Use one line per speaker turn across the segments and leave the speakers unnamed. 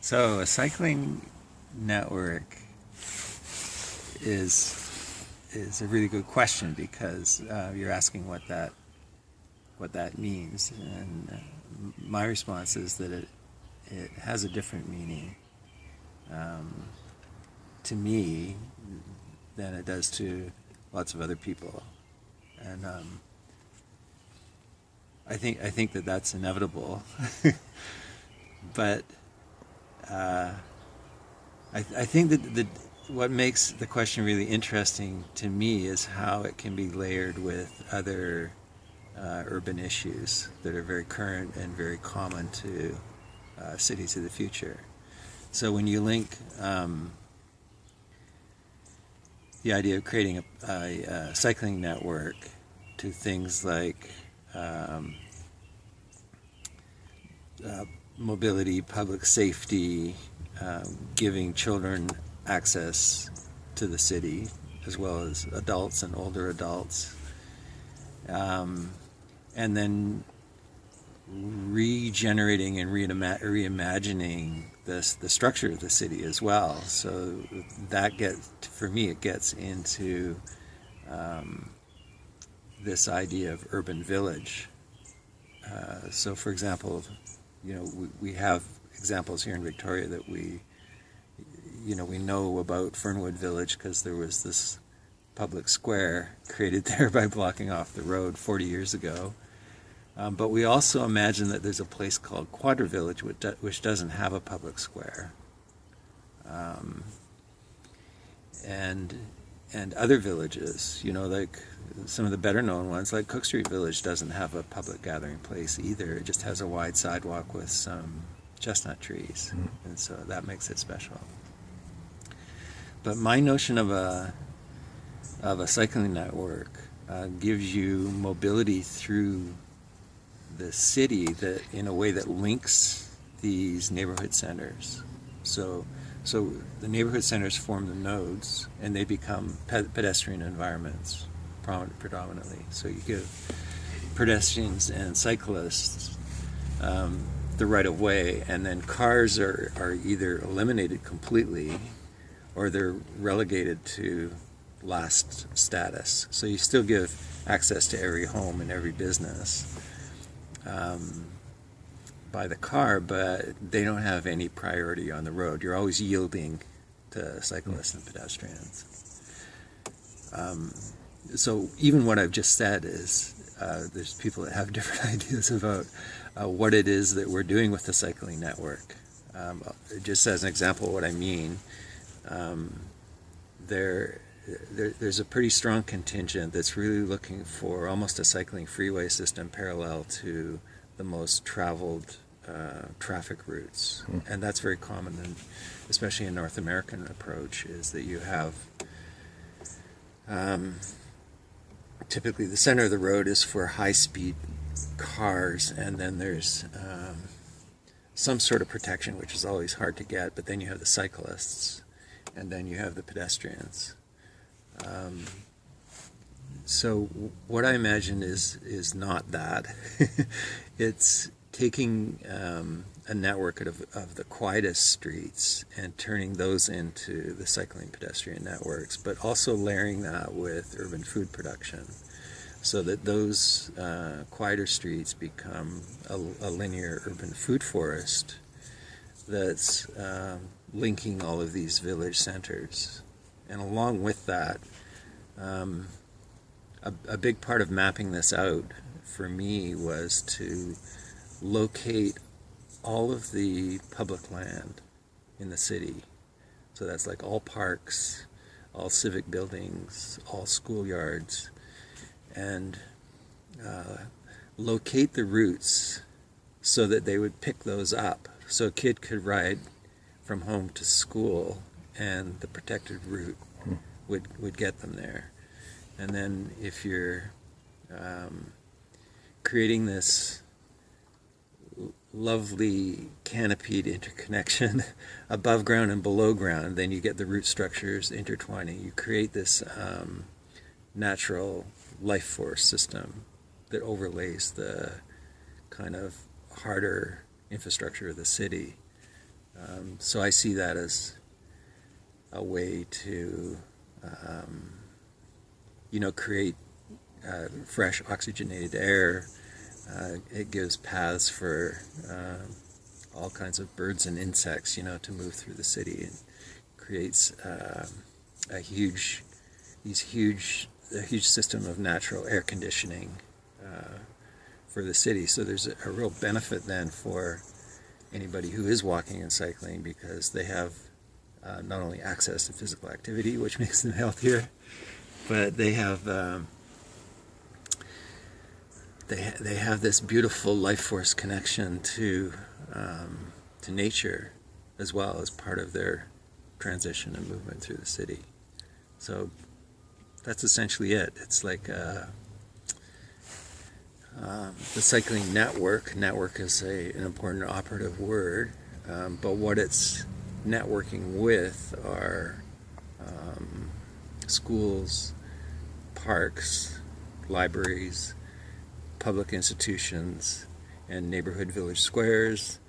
So a cycling network is is a really good question because you're asking what that means, and my response is that it has a different meaning um, to me than it does to lots of other people, and I think that that's inevitable, but I think that what makes the question really interesting to me is how it can be layered with other urban issues that are very current and very common to cities of the future. So when you link the idea of creating a cycling network to things like um, uh, mobility, public safety, giving children access to the city, as well as adults and older adults, um, and then regenerating and reimagining the structure of the city as well. So that gets, for me, it gets into um, this idea of urban village. So, for example, we have examples here in Victoria that we know about Fernwood Village because there was this public square created there by blocking off the road 40 years ago. But we also imagine that there's a place called Quadra Village which doesn't have a public square, um, and other villages, like some of the better known ones, like Cook Street Village, doesn't have a public gathering place either. It just has a wide sidewalk with some chestnut trees, and so that makes it special. But my notion of a cycling network gives you mobility through the city that in a way that links these neighborhood centers. So the neighborhood centers form the nodes, and they become pedestrian environments predominantly. So you give pedestrians and cyclists the right of way, and then cars are either eliminated completely or they're relegated to last status. So you still give access to every home and every business by the car, but they don't have any priority on the road. You're always yielding to cyclists and pedestrians. So even what I've just said is there's people that have different ideas about what it is that we're doing with the cycling network. Just as an example of what I mean, there's a pretty strong contingent that's really looking for almost a cycling freeway system parallel to the most traveled traffic routes. And that's very common, especially in North American approach, is that you have typically the center of the road is for high-speed cars, and then there's some sort of protection, which is always hard to get, but then you have the cyclists, and then you have the pedestrians. So what I imagine is not that. It's taking a network of the quietest streets and turning those into the cycling pedestrian networks, but also layering that with urban food production, so that those quieter streets become a linear urban food forest that's linking all of these village centers. And along with that, a big part of mapping this out for me was to locate all of the public land in the city. So that's like all parks, all civic buildings, all schoolyards, and locate the routes so that they would pick those up. So a kid could ride from home to school, and the protected route would get them there. And then if you're creating this lovely canopied interconnection above ground and below ground, then you get the root structures intertwining. You create this natural life force system that overlays the kind of harder infrastructure of the city. So I see that as a way to, create fresh oxygenated air. It gives paths for all kinds of birds and insects, to move through the city, and creates a huge system of natural air conditioning for the city. So there's a real benefit then for anybody who is walking and cycling, because they have not only access to physical activity, which makes them healthier, but they have they have this beautiful life force connection to nature, as well as part of their transition and movement through the city. So that's essentially it. It's like the cycling network. Network is an important operative word, but what it's networking with are schools, parks, libraries, public institutions, and neighborhood village squares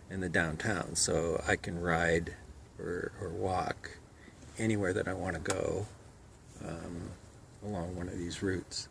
in the downtown. So I can ride or walk anywhere that I want to go along one of these routes.